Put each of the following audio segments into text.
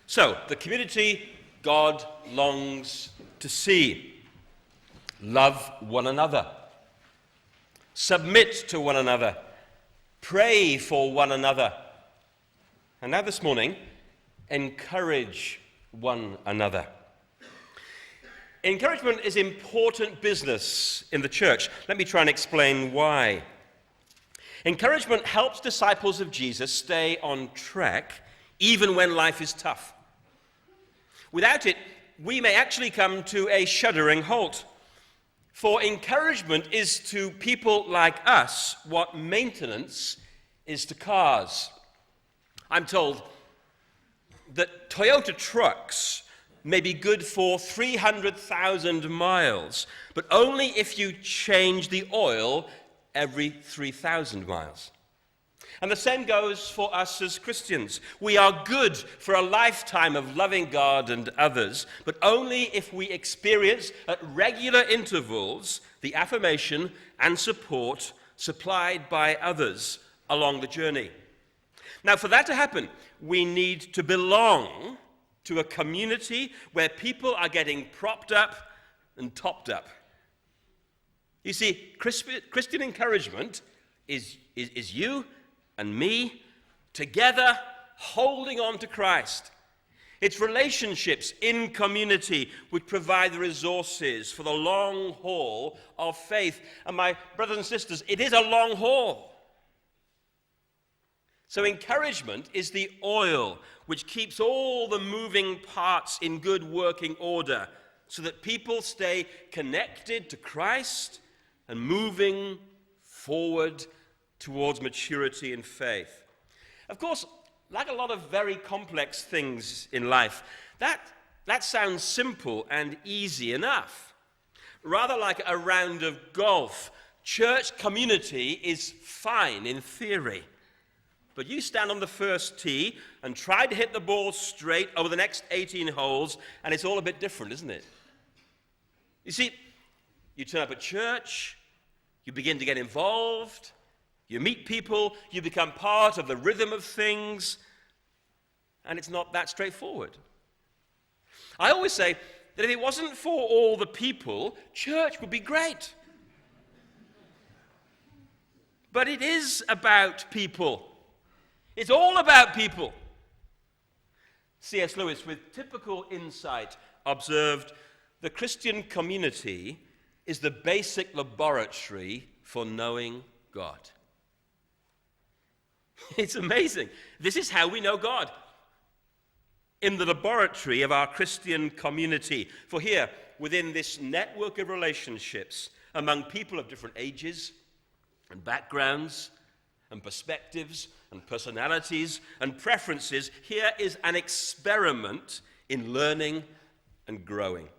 So, the community God longs to see. Love one another. Submit to one another. Pray for one another. And now this morning, encourage one another. Encouragement is important business in the church. Let me try and explain why. Encouragement helps disciples of Jesus stay on track even when life is tough. Without it, we may actually come to a shuddering halt. For encouragement is to people like us what maintenance is to cars. I'm told that Toyota trucks may be good for 300,000 miles, but only if you change the oil every 3,000 miles. And the same goes for us as Christians. We are good for a lifetime of loving God and others, but only if we experience at regular intervals the affirmation and support supplied by others along the journey. Now, for that to happen, we need to belong to a community where people are getting propped up and topped up. You see, Christian encouragement is you and me together holding on to Christ. It's relationships in community which provide the resources for the long haul of faith. And my brothers and sisters, it is a long haul. So encouragement is the oil which keeps all the moving parts in good working order so that people stay connected to Christ and moving forward towards maturity in faith. Of course, like a lot of very complex things in life, that sounds simple and easy enough. Rather like a round of golf, church community is fine in theory. But you stand on the first tee and try to hit the ball straight over the next 18 holes, and it's all a bit different, isn't it? You see, you turn up at church, you begin to get involved, you meet people, you become part of the rhythm of things, and it's not that straightforward. I always say that if it wasn't for all the people, church would be great. But it is about people. It's all about people. C.S. Lewis, with typical insight, observed, the Christian community is the basic laboratory for knowing God. It's amazing. This is how we know God. In the laboratory of our Christian community. For here, within this network of relationships among people of different ages and backgrounds and perspectives and personalities and preferences, here is an experiment in learning and growing.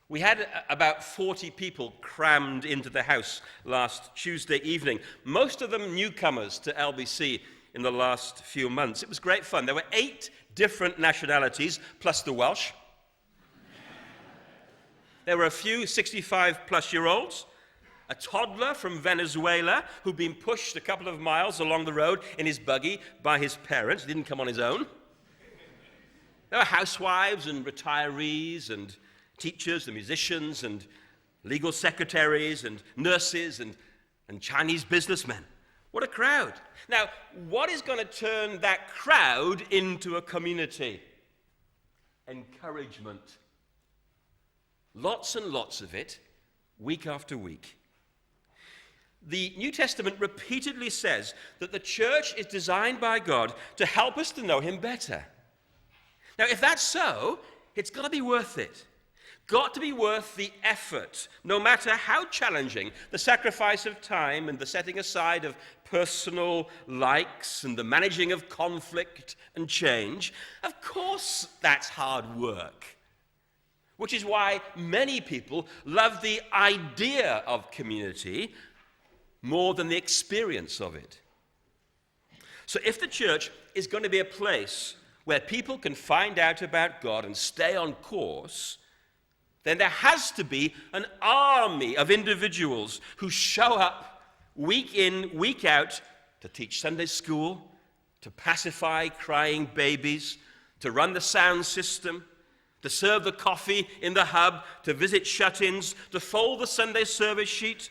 We had about 40 people crammed into the house last Tuesday evening, most of them newcomers to LBC in the last few months. It was great fun. There were 8 different nationalities, plus the Welsh. There were a few 65-plus-year-olds, a toddler from Venezuela who'd been pushed a couple of miles along the road in his buggy by his parents. He didn't come on his own. There were housewives and retirees and teachers and musicians and legal secretaries and nurses and Chinese businessmen. What a crowd. Now, what is going to turn that crowd into a community? Encouragement. Lots and lots of it, week after week. The New Testament repeatedly says that the church is designed by God to help us to know Him better. Now, if that's so, it's got to be worth it. Got to be worth the effort, no matter how challenging, the sacrifice of time and the setting aside of personal likes and the managing of conflict and change. Of course, that's hard work, which is why many people love the idea of community more than the experience of it. So if the church is going to be a place where people can find out about God and stay on course, then there has to be an army of individuals who show up week in, week out to teach Sunday school, to pacify crying babies, to run the sound system, to serve the coffee in the hub, to visit shut-ins, to fold the Sunday service sheet.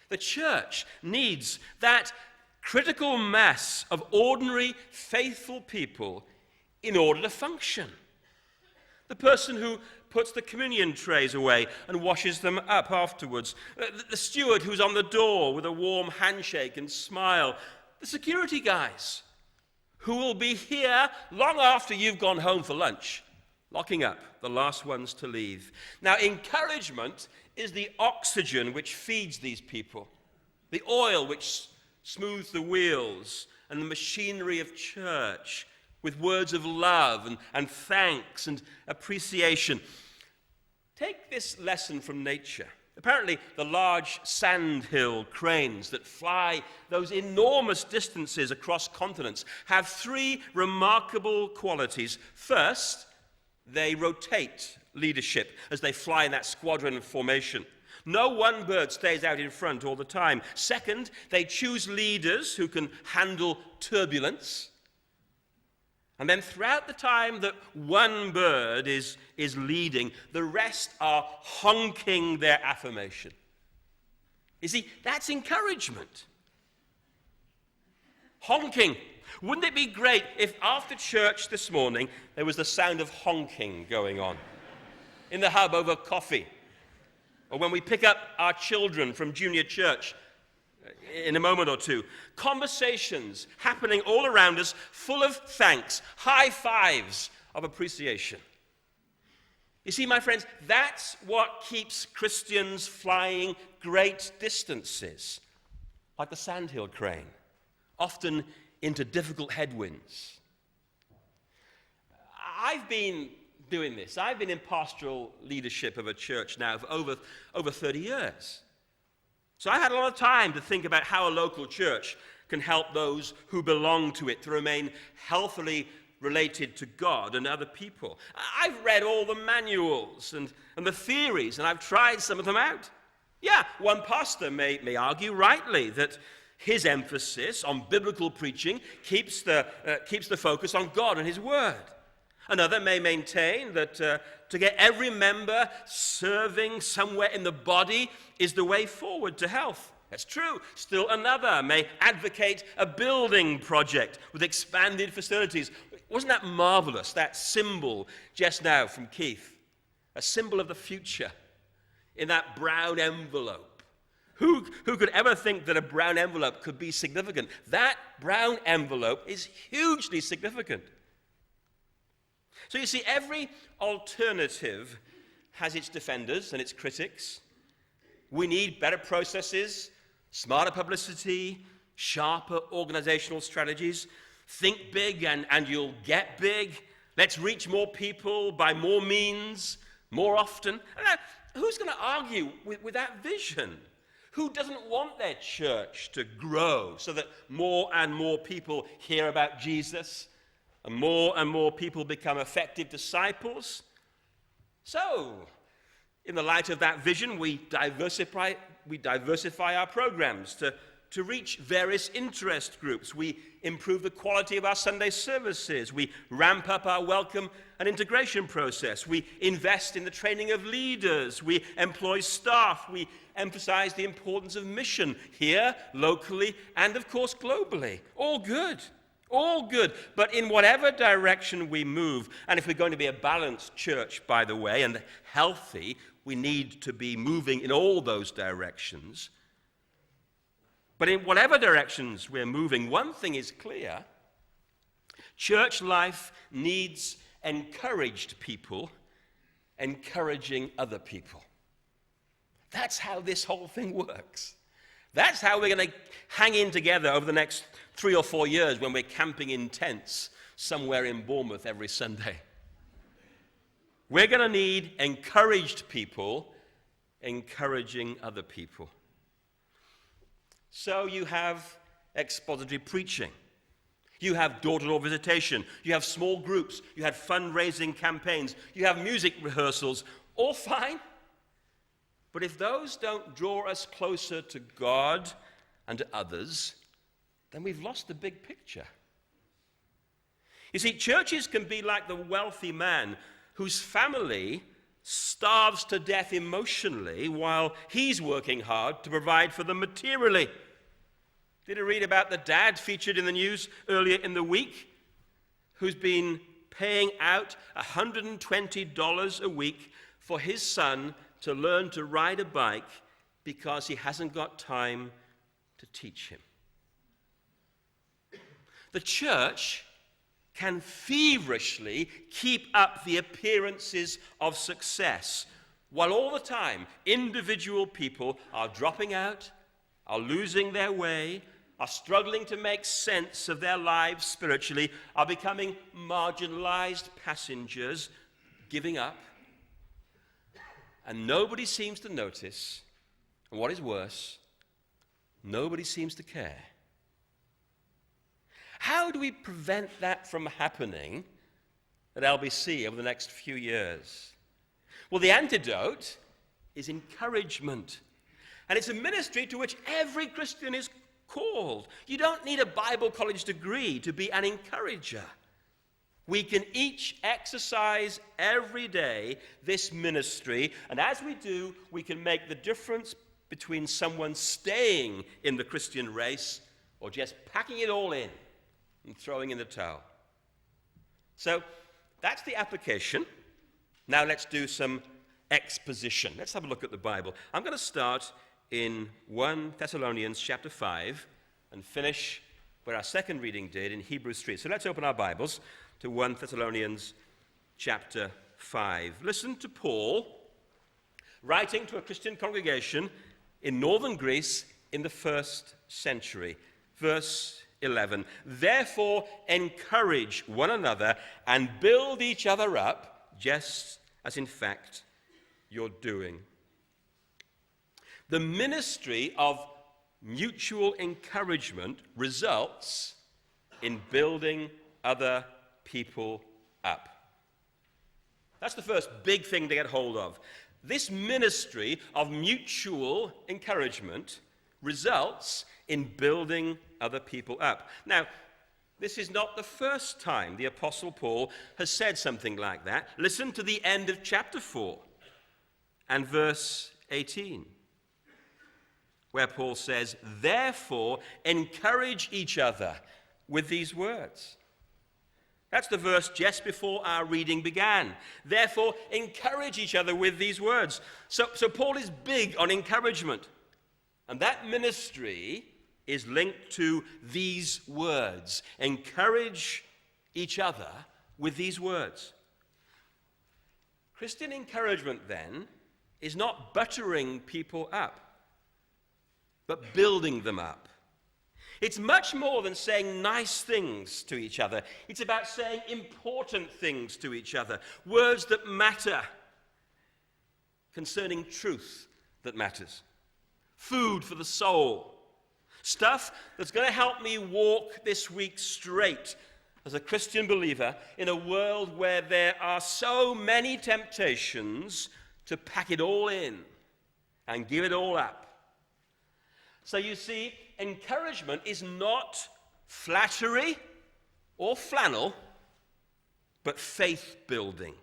The church needs that critical mass of ordinary, faithful people in order to function. The person who puts the communion trays away and washes them up afterwards. The steward who's on the door with a warm handshake and smile. The security guys who will be here long after you've gone home for lunch, locking up the last ones to leave. Now, encouragement is the oxygen which feeds these people, the oil which smooths the wheels, and the machinery of church with words of love and thanks and appreciation. Take this lesson from nature. Apparently, the large sandhill cranes that fly those enormous distances across continents have three remarkable qualities. First, they rotate leadership as they fly in that squadron formation. No one bird stays out in front all the time. Second, they choose leaders who can handle turbulence. And then throughout the time that one bird is leading, the rest are honking their affirmation. You see, that's encouragement. Honking. Wouldn't it be great if after church this morning there was the sound of honking going on in the hub over coffee? Or when we pick up our children from junior church in a moment or two, conversations happening all around us full of thanks, high fives of appreciation. You see, my friends, that's what keeps Christians flying great distances, like the sandhill crane, often into difficult headwinds. I've been doing this. I've been in pastoral leadership of a church now for over 30 years. So I had a lot of time to think about how a local church can help those who belong to it to remain healthily related to God and other people. I've read all the manuals and the theories, and I've tried some of them out. Yeah, one pastor may argue rightly that his emphasis on biblical preaching keeps the focus on God and His Word. Another may maintain that to get every member serving somewhere in the body is the way forward to health. That's true. Still another may advocate a building project with expanded facilities. Wasn't that marvelous, that symbol just now from Keith? A symbol of the future in that brown envelope. Who could ever think that a brown envelope could be significant? That brown envelope is hugely significant. So you see, every alternative has its defenders and its critics. We need better processes, smarter publicity, sharper organizational strategies. Think big and you'll get big. Let's reach more people by more means, more often. Who's going to argue with that vision? Who doesn't want their church to grow so that more and more people hear about Jesus and more people become effective disciples? So, in the light of that vision, we diversify our programs to reach various interest groups. We improve the quality of our Sunday services. We ramp up our welcome and integration process. We invest in the training of leaders. We employ staff. We emphasize the importance of mission here, locally, and of course globally. All good. All good. But in whatever direction we move, and if we're going to be a balanced church, by the way, and healthy, we need to be moving in all those directions. But in whatever directions we're moving, one thing is clear. Church life needs encouraged people encouraging other people. That's how this whole thing works. That's how we're going to hang in together over the next 3 or 4 years when we're camping in tents somewhere in Bournemouth every Sunday. We're going to need encouraged people encouraging other people. So you have expository preaching. You have door-to-door visitation. You have small groups. You have fundraising campaigns. You have music rehearsals. All fine. But if those don't draw us closer to God and to others, then we've lost the big picture. You see, churches can be like the wealthy man whose family starves to death emotionally while he's working hard to provide for them materially. Did you read about the dad featured in the news earlier in the week who's been paying out $120 a week for his son to learn to ride a bike because he hasn't got time to teach him? The church can feverishly keep up the appearances of success, while all the time individual people are dropping out, are losing their way, are struggling to make sense of their lives spiritually, are becoming marginalized passengers, giving up. And nobody seems to notice, and what is worse, nobody seems to care. How do we prevent that from happening at LBC over the next few years? Well, the antidote is encouragement. And it's a ministry to which every Christian is called. You don't need a Bible college degree to be an encourager. We can each exercise every day this ministry, and as we do, we can make the difference between someone staying in the Christian race or just packing it all in and throwing in the towel. So that's the application. Now let's do some exposition. Let's have a look at the Bible. I'm going to start in 1 Thessalonians chapter 5 and finish where our second reading did in Hebrews 3. So let's open our Bibles to 1 Thessalonians chapter 5. Listen to Paul writing to a Christian congregation in northern Greece in the first century. Verse 11, therefore encourage one another and build each other up, just as in fact you're doing. The ministry of mutual encouragement results in building other people up. That's the first big thing to get hold of. This ministry of mutual encouragement results in building other people up. Now, this is not the first time the Apostle Paul has said something like that. Listen to the end of chapter 4 and verse 18, where Paul says, therefore encourage each other with these words. That's the verse just before our reading began. Therefore encourage each other with these words. So Paul is big on encouragement. And that ministry is linked to these words. Encourage each other with these words. Christian encouragement, then, is not buttering people up, but building them up. It's much more than saying nice things to each other. It's about saying important things to each other, words that matter, concerning truth that matters. Food for the soul. Stuff that's going to help me walk this week straight as a Christian believer in a world where there are so many temptations to pack it all in and give it all up. So you see, encouragement is not flattery or flannel, but faith building.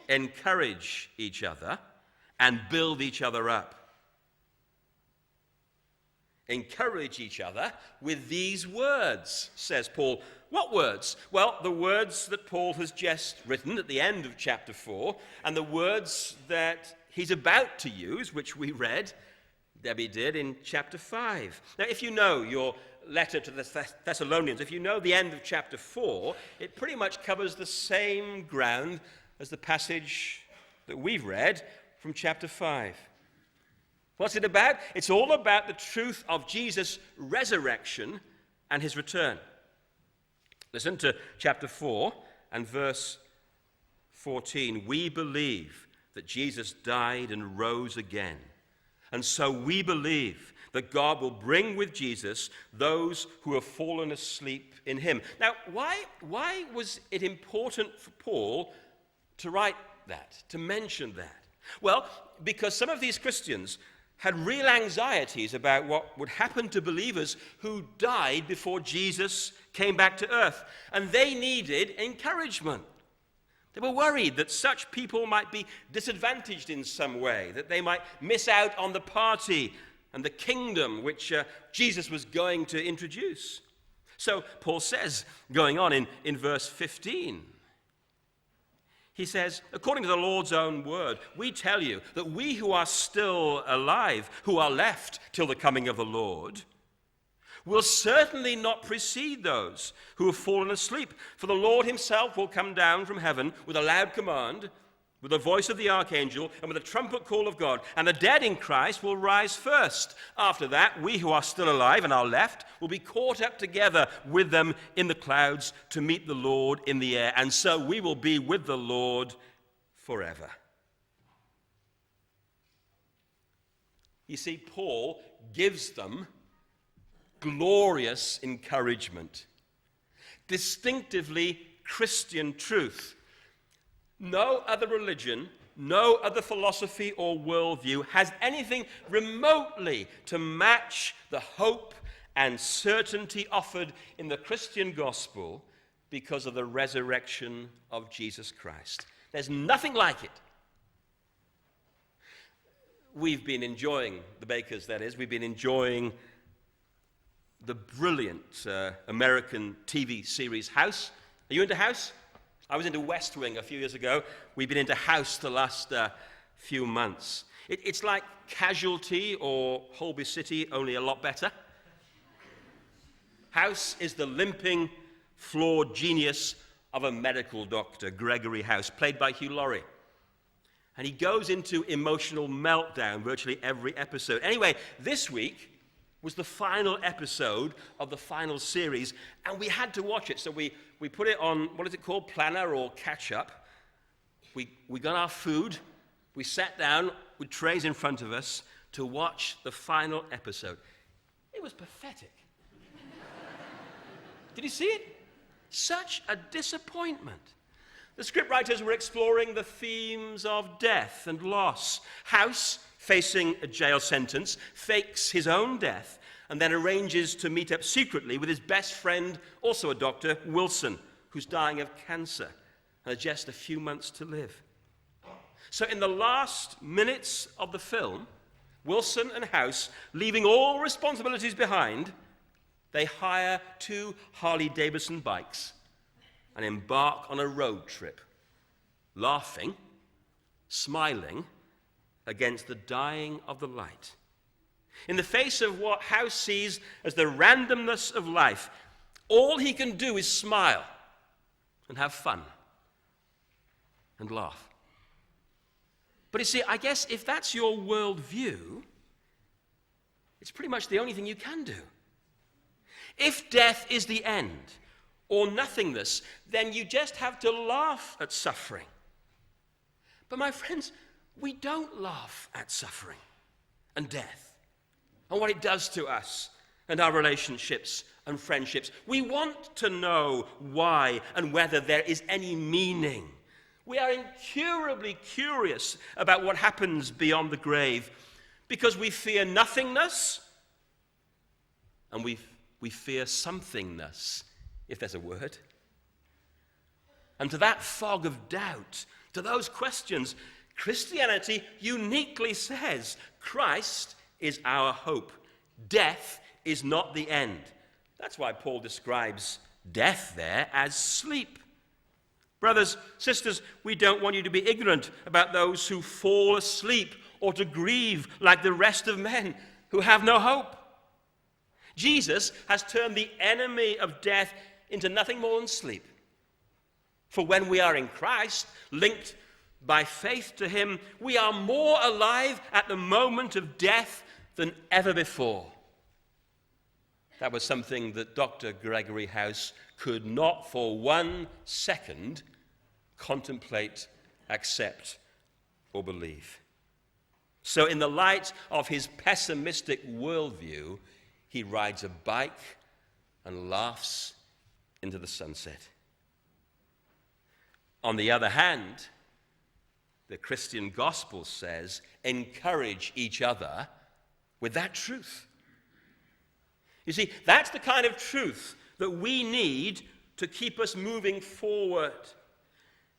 Encourage each other and build each other up. Encourage each other with these words, says Paul. What words? Well, the words that Paul has just written at the end of chapter 4, and the words that he's about to use, which we read, Debbie did, in chapter 5. Now, if you know your letter to the Thessalonians, if you know the end of chapter 4, it pretty much covers the same ground as the passage that we've read from chapter 5. What's it about? It's all about the truth of Jesus' resurrection and his return. Listen to chapter 4 and verse 14. We believe that Jesus died and rose again. And so we believe that God will bring with Jesus those who have fallen asleep in him. Now, why was it important for Paul to write that, to mention that? Well, because some of these Christians had real anxieties about what would happen to believers who died before Jesus came back to earth. And they needed encouragement. They were worried that such people might be disadvantaged in some way, that they might miss out on the party and the kingdom which Jesus was going to introduce. So Paul says, going on in verse 15, he says, according to the Lord's own word, we tell you that we who are still alive, who are left till the coming of the Lord, will certainly not precede those who have fallen asleep. For the Lord himself will come down from heaven with a loud command, with the voice of the archangel, and with a trumpet call of God. And the dead in Christ will rise first. After that, we who are still alive and are left will be caught up together with them in the clouds to meet the Lord in the air. And so we will be with the Lord forever. You see, Paul gives them glorious encouragement, distinctively Christian truth. No other religion, no other philosophy or worldview has anything remotely to match the hope and certainty offered in the Christian gospel because of the resurrection of Jesus Christ. There's nothing like it. We've been enjoying, the Bakers that is, we've been enjoying the brilliant American TV series House. Are you into House? I was into West Wing a few years ago. We've been into House the last few months. It's like Casualty or Holby City, only a lot better. House is the limping, flawed genius of a medical doctor, Gregory House, played by Hugh Laurie. And he goes into emotional meltdown virtually every episode. Anyway, this week was the final episode of the final series, and we had to watch it. So we put it on, what is it called, Planner or Catch Up. We got our food. We sat down with trays in front of us to watch the final episode. It was pathetic. Did you see it? Such a disappointment. The scriptwriters were exploring the themes of death and loss. House, facing a jail sentence, fakes his own death and then arranges to meet up secretly with his best friend, also a doctor, Wilson, who's dying of cancer and has just a few months to live. So in the last minutes of the film, Wilson and House, leaving all responsibilities behind, they hire 2 Harley-Davidson bikes and embark on a road trip, laughing, smiling, against the dying of the light. In the face of what House sees as the randomness of life, all he can do is smile and have fun and laugh. But you see, I guess if that's your worldview, it's pretty much the only thing you can do. If death is the end or nothingness, then you just have to laugh at suffering. But my friends, we don't laugh at suffering and death and what it does to us and our relationships and friendships. We want to know why and whether there is any meaning. We are incurably curious about what happens beyond the grave because we fear nothingness and we fear somethingness, if there's a word. And to that fog of doubt, to those questions, Christianity uniquely says Christ is our hope. Death is not the end. That's why Paul describes death there as sleep. Brothers, sisters, we don't want you to be ignorant about those who fall asleep or to grieve like the rest of men who have no hope. Jesus has turned the enemy of death into nothing more than sleep. For when we are in Christ, linked by faith to him, we are more alive at the moment of death than ever before. That was something that Dr. Gregory House could not for 1 second contemplate, accept, or believe. So in the light of his pessimistic worldview, he rides a bike and laughs into the sunset. On the other hand, the Christian gospel says, encourage each other with that truth. You see, that's the kind of truth that we need to keep us moving forward.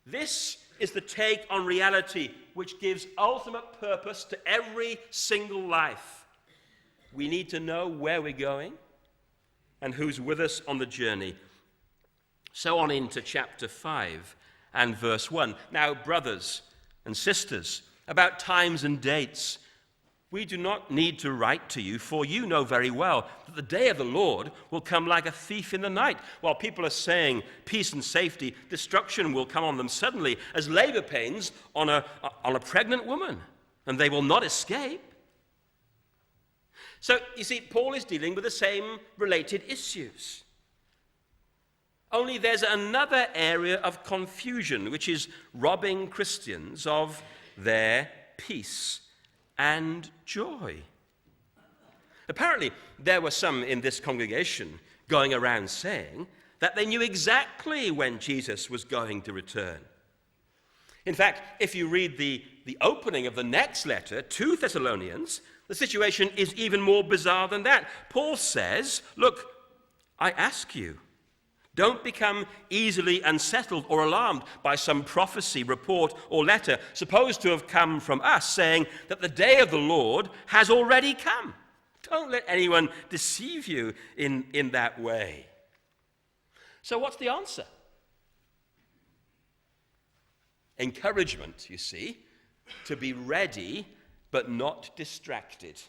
This is the take on reality which gives ultimate purpose to every single life. We need to know where we're going and who's with us on the journey. So on into chapter 5 and verse 1. Now, brothers and sisters, about times and dates, we do not need to write to you, for you know very well that the day of the Lord will come like a thief in the night. While people are saying peace and safety, destruction will come on them suddenly as labor pains on a pregnant woman, and they will not escape. So, you see, Paul is dealing with the same related issues. Only there's another area of confusion, which is robbing Christians of their peace and joy. Apparently, there were some in this congregation going around saying that they knew exactly when Jesus was going to return. In fact, if you read the opening of the next letter to Thessalonians, the situation is even more bizarre than that. Paul says, look, I ask you, don't become easily unsettled or alarmed by some prophecy, report, or letter supposed to have come from us saying that the day of the Lord has already come. Don't let anyone deceive you in that way. So what's the answer? Encouragement, you see, to be ready but not distracted.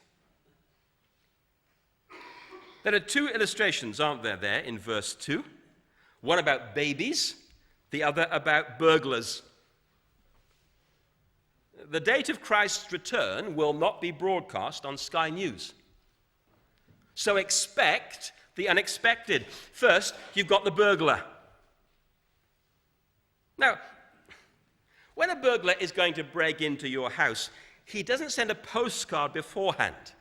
There are two illustrations, aren't there in verse 2? One about babies, the other about burglars. The date of Christ's return will not be broadcast on Sky News. So expect the unexpected. First, you've got the burglar. Now, when a burglar is going to break into your house, he doesn't send a postcard beforehand,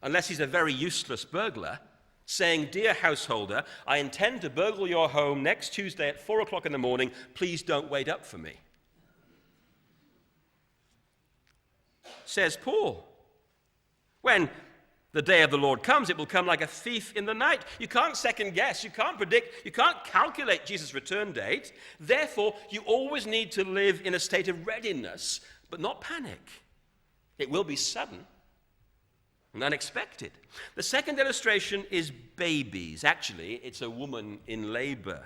unless he's a very useless burglar, saying, dear householder, I intend to burgle your home next Tuesday at 4 o'clock in the morning. Please don't wait up for me. Says Paul, when the day of the Lord comes, it will come like a thief in the night. You can't second guess, you can't predict, you can't calculate Jesus' return date. Therefore, you always need to live in a state of readiness, but not panic. It will be sudden and unexpected. The second illustration is babies. Actually, it's a woman in labor,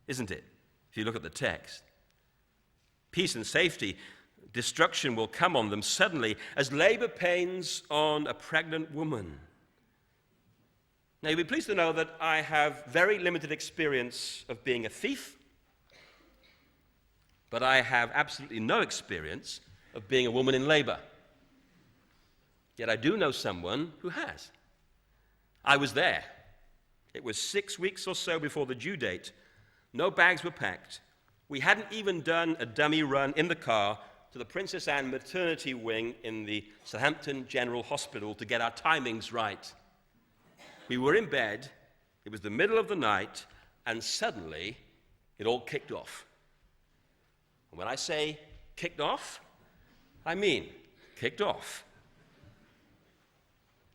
isn't it? If you look at the text. Peace and safety, destruction will come on them suddenly as labor pains on a pregnant woman. Now, you'll be pleased to know that I have very limited experience of being a thief, but I have absolutely no experience of being a woman in labor. Yet I do know someone who has. I was there. It was 6 weeks or so before the due date. No bags were packed. We hadn't even done a dummy run in the car to the Princess Anne maternity wing in the Southampton General Hospital to get our timings right. We were in bed. It was the middle of the night, and suddenly it all kicked off. And when I say kicked off, I mean kicked off.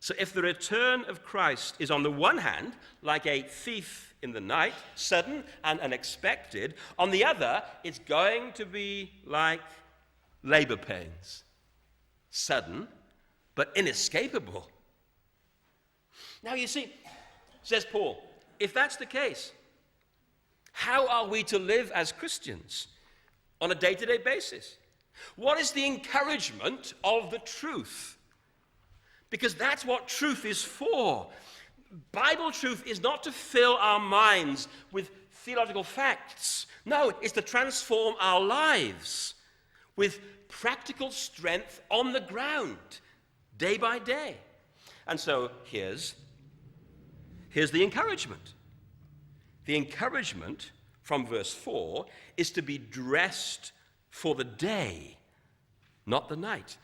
So if the return of Christ is on the one hand like a thief in the night, sudden and unexpected, on the other, it's going to be like labor pains, sudden but inescapable. Now you see, says Paul, if that's the case, how are we to live as Christians on a day-to-day basis? What is the encouragement of the truth? Because that's what truth is for. Bible truth is not to fill our minds with theological facts. No, it's to transform our lives with practical strength on the ground, day by day. And so here's the encouragement. The encouragement from verse 4 is to be dressed for the day, not the night.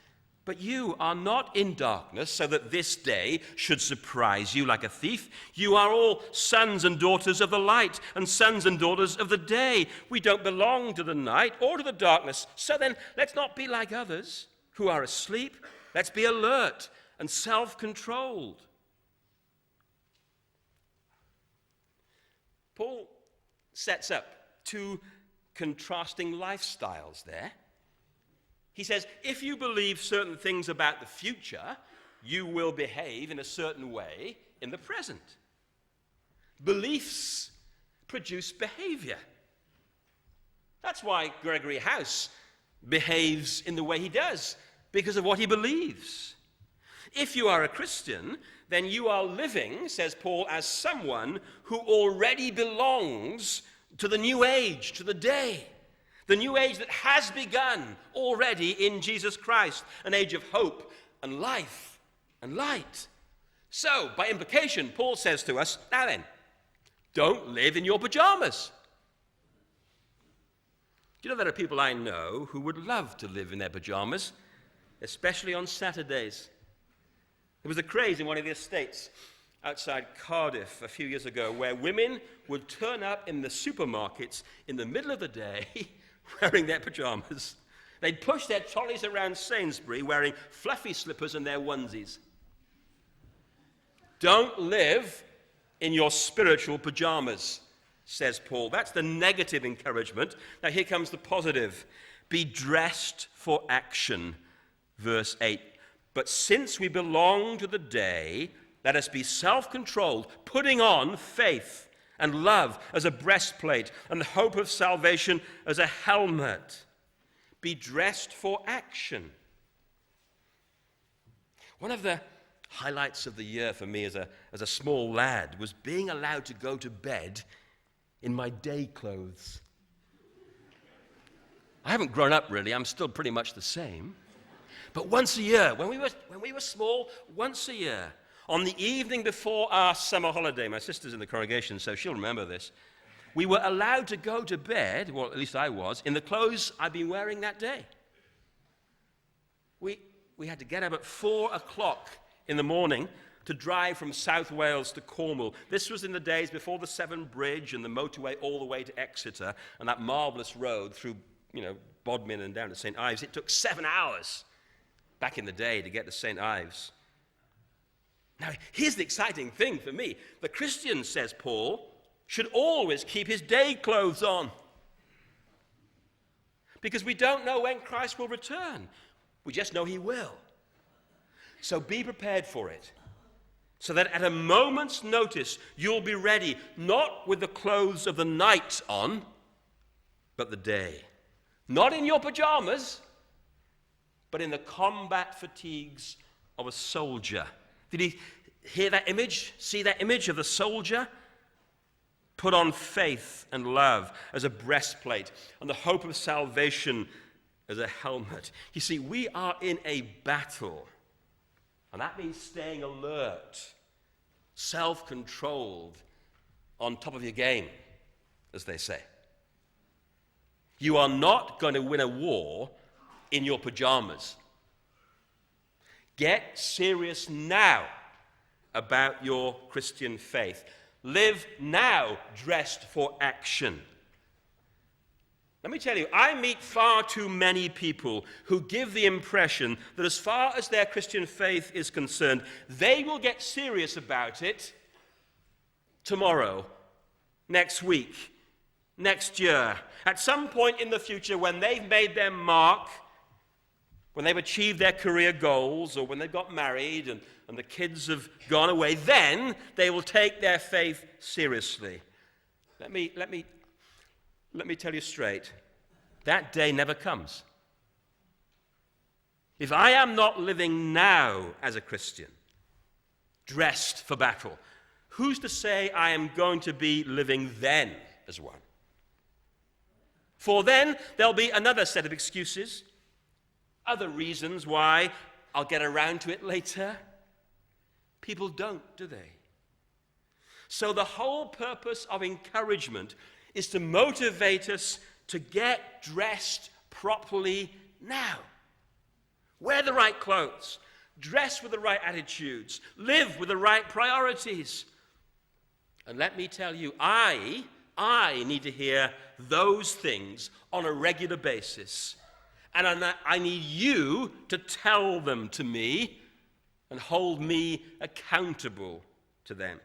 But you are not in darkness, so that this day should surprise you like a thief. You are all sons and daughters of the light and sons and daughters of the day. We don't belong to the night or to the darkness. So then, let's not be like others who are asleep. Let's be alert and self-controlled. Paul sets up two contrasting lifestyles there. He says, if you believe certain things about the future, you will behave in a certain way in the present. Beliefs produce behavior. That's why Gregory House behaves in the way he does, because of what he believes. If you are a Christian, then you are living, says Paul, as someone who already belongs to the new age, to the day. The new age that has begun already in Jesus Christ, an age of hope and life and light. So, by implication, Paul says to us, now then, don't live in your pajamas. Do you know there are people I know who would love to live in their pajamas, especially on Saturdays? There was a craze in one of the estates outside Cardiff a few years ago where women would turn up in the supermarkets in the middle of the day wearing their pajamas. They'd push their trolleys around Sainsbury wearing fluffy slippers and their onesies. Don't live in your spiritual pajamas, says Paul. That's the negative encouragement. Now here comes the positive. Be dressed for action, verse 8. But since we belong to the day, let us be self-controlled, putting on faith and love as a breastplate and the hope of salvation as a helmet. Be dressed for action. One of the highlights of the year for me as a small lad was being allowed to go to bed in my day clothes. I haven't grown up really, I'm still pretty much the same. But once a year, when we were small, once a year, on the evening before our summer holiday, my sister's in the congregation, so she'll remember this, we were allowed to go to bed, well, at least I was, in the clothes I'd been wearing that day. We had to get up at 4 o'clock in the morning to drive from South Wales to Cornwall. This was in the days before the Severn Bridge and the motorway all the way to Exeter and that marvellous road through, Bodmin and down to St. Ives. It took 7 hours back in the day to get to St. Ives. Now, here's the exciting thing for me. The Christian, says Paul, should always keep his day clothes on. Because we don't know when Christ will return. We just know he will. So be prepared for it. So that at a moment's notice, you'll be ready, not with the clothes of the night on, but the day. Not in your pajamas, but in the combat fatigues of a soldier. Did he hear that image? See that image of the soldier? Put on faith and love as a breastplate, and the hope of salvation as a helmet. You see, we are in a battle, and that means staying alert, self-controlled, on top of your game, as they say. You are not going to win a war in your pajamas. Get serious now about your Christian faith. Live now dressed for action. Let me tell you, I meet far too many people who give the impression that as far as their Christian faith is concerned, they will get serious about it tomorrow, next week, next year, at some point in the future when they've made their mark, when they've achieved their career goals, or when they've got married and the kids have gone away, then they will take their faith seriously. Let me tell you straight, that day never comes. If I am not living now as a Christian, dressed for battle, who's to say I am going to be living then as one? For then there'll be another set of excuses, other reasons why I'll get around to it later. People don't, do they? So the whole purpose of encouragement is to motivate us to get dressed properly now. Wear the right clothes, dress with the right attitudes, live with the right priorities. And let me tell you, I need to hear those things on a regular basis. And I need you to tell them to me and hold me accountable to them.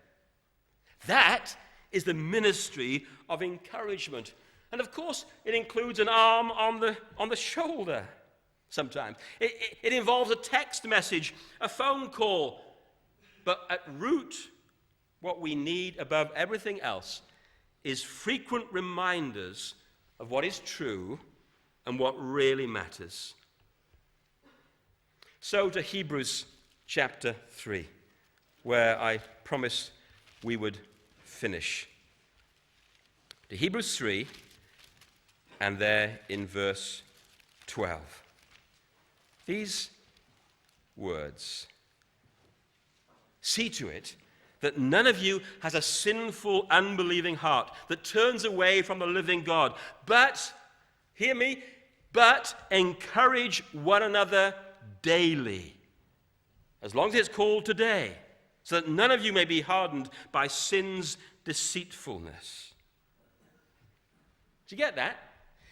That is the ministry of encouragement. And of course, it includes an arm on the shoulder sometimes. It involves a text message, a phone call. But at root, what we need above everything else is frequent reminders of what is true and what really matters. So to Hebrews chapter 3, where I promised we would finish. To Hebrews 3, and there in verse 12. These words: see to it that none of you has a sinful, unbelieving heart that turns away from the living God, but, hear me, but encourage one another daily, as long as it's called today, so that none of you may be hardened by sin's deceitfulness. Do you get that?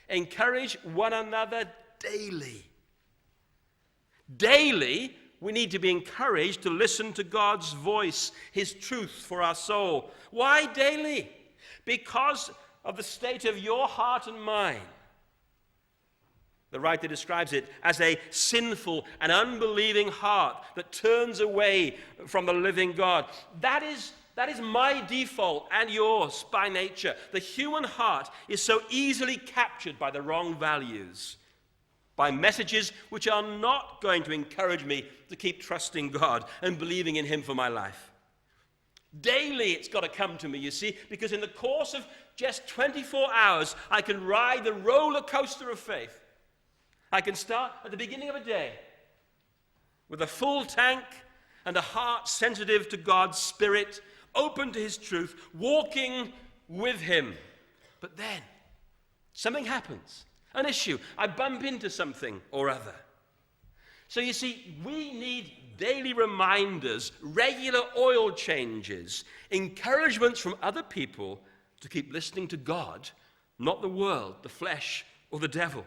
Encourage one another daily. Daily, we need to be encouraged to listen to God's voice, his truth for our soul. Why daily? Because of the state of your heart and mind. The writer describes it as a sinful and unbelieving heart that turns away from the living God. That is my default and yours by nature. The human heart is so easily captured by the wrong values, by messages which are not going to encourage me to keep trusting God and believing in him for my life. Daily it's got to come to me, you see, because in the course of just 24 hours, I can ride the roller coaster of faith. I can start at the beginning of a day with a full tank and a heart sensitive to God's Spirit, open to his truth, walking with him. But then something happens, an issue. I bump into something or other. So you see, we need daily reminders, regular oil changes, encouragements from other people to keep listening to God, not the world, the flesh, or the devil.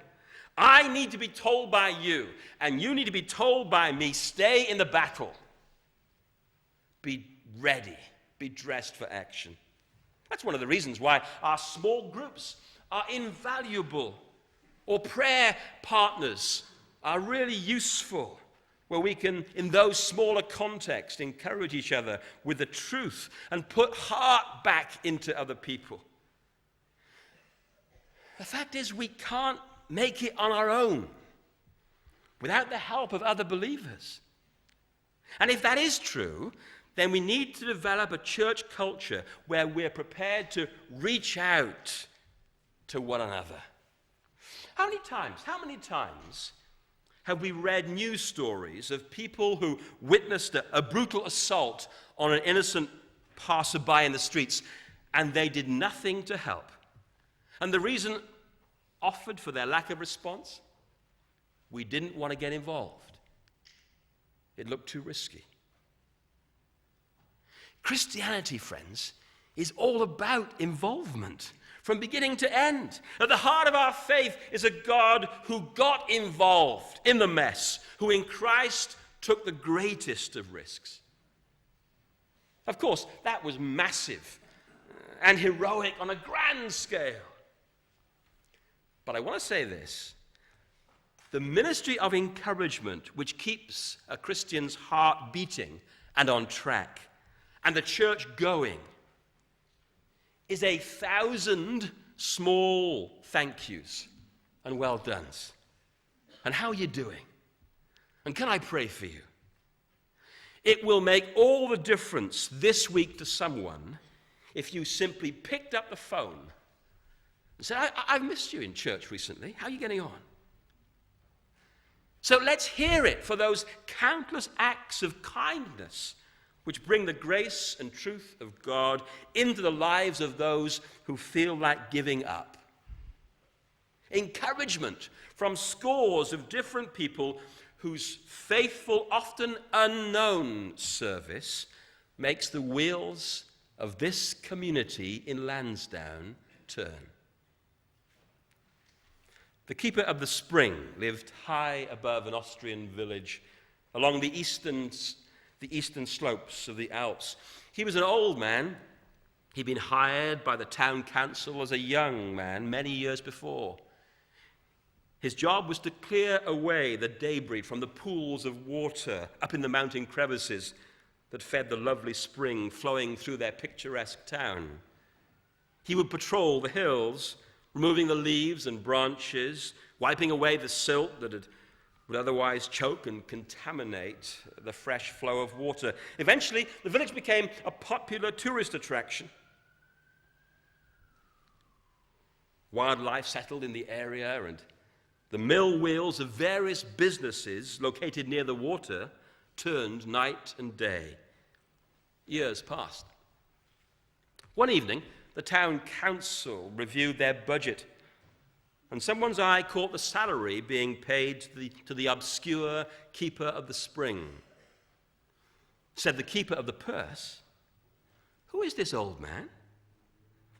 I need to be told by you, and you need to be told by me, stay in the battle. Be ready. Be dressed for action. That's one of the reasons why our small groups are invaluable, or prayer partners are really useful, where we can, in those smaller contexts, encourage each other with the truth and put heart back into other people. The fact is, we can't make it on our own without the help of other believers. And if that is true, then we need to develop a church culture where we're prepared to reach out to one another. How many times have we read news stories of people who witnessed a brutal assault on an innocent passerby in the streets, and they did nothing to help? And the reason offered for their lack of response? We didn't want to get involved. It looked too risky. Christianity, friends, is all about involvement from beginning to end. At the heart of our faith is a God who got involved in the mess, who in Christ took the greatest of risks. Of course, that was massive and heroic on a grand scale. But I want to say this: the ministry of encouragement, which keeps a Christian's heart beating and on track, and the church going, is 1,000 small thank yous and well dones. And how are you doing? And can I pray for you? It will make all the difference this week to someone if you simply picked up the phone and said, I've missed you in church recently. How are you getting on? So let's hear it for those countless acts of kindness which bring the grace and truth of God into the lives of those who feel like giving up. Encouragement from scores of different people whose faithful, often unknown service makes the wheels of this community in Lansdowne turn. The keeper of the spring lived high above an Austrian village along the eastern the eastern slopes of the Alps. He was an old man. He'd been hired by the town council as a young man many years before. His job was to clear away the debris from the pools of water up in the mountain crevices that fed the lovely spring flowing through their picturesque town. He would patrol the hills, removing the leaves and branches, wiping away the silt that would otherwise choke and contaminate the fresh flow of water. Eventually, the village became a popular tourist attraction. Wildlife settled in the area, and the mill wheels of various businesses located near the water turned night and day. Years passed. One evening, the town council reviewed their budget, and someone's eye caught the salary being paid to the obscure keeper of the spring. Said the keeper of the purse, "Who is this old man?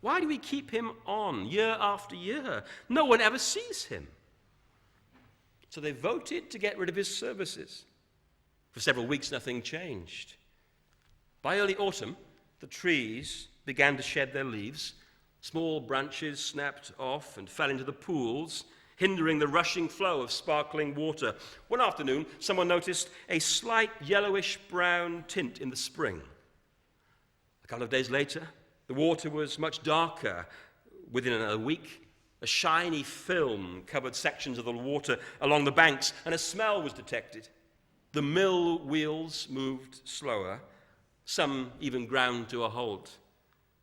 Why do we keep him on year after year? No one ever sees him." So they voted to get rid of his services. For several weeks, nothing changed. By early autumn, the trees began to shed their leaves. Small branches snapped off and fell into the pools, hindering the rushing flow of sparkling water. One afternoon, someone noticed a slight yellowish-brown tint in the spring. A couple of days later, the water was much darker. Within another week, a shiny film covered sections of the water along the banks, and a smell was detected. The mill wheels moved slower. Some even ground to a halt.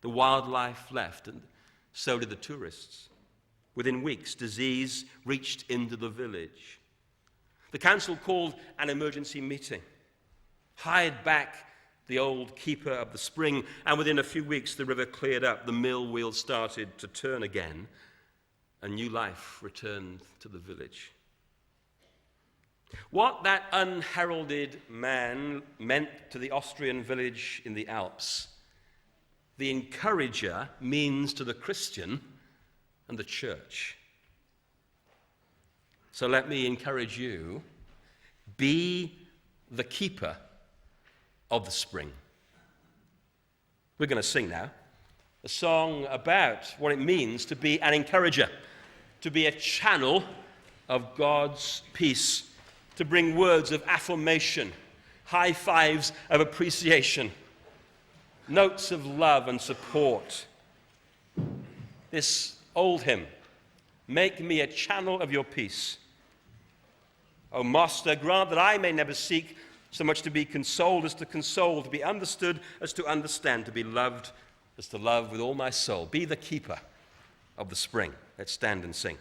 The wildlife left, and so did the tourists. Within weeks, disease reached into the village. The council called an emergency meeting, hired back the old keeper of the spring, and within a few weeks, the river cleared up. The mill wheel started to turn again. A new life returned to the village. What that unheralded man meant to the Austrian village in the Alps, the encourager means to the Christian and the church. So let me encourage you, be the keeper of the spring. We're going to sing now a song about what it means to be an encourager, to be a channel of God's peace, to bring words of affirmation, high fives of appreciation, notes of love and support. This old hymn, "Make me a channel of your peace. O Master, grant that I may never seek so much to be consoled as to console, to be understood as to understand, to be loved as to love with all my soul." Be the keeper of the spring. Let's stand and sing.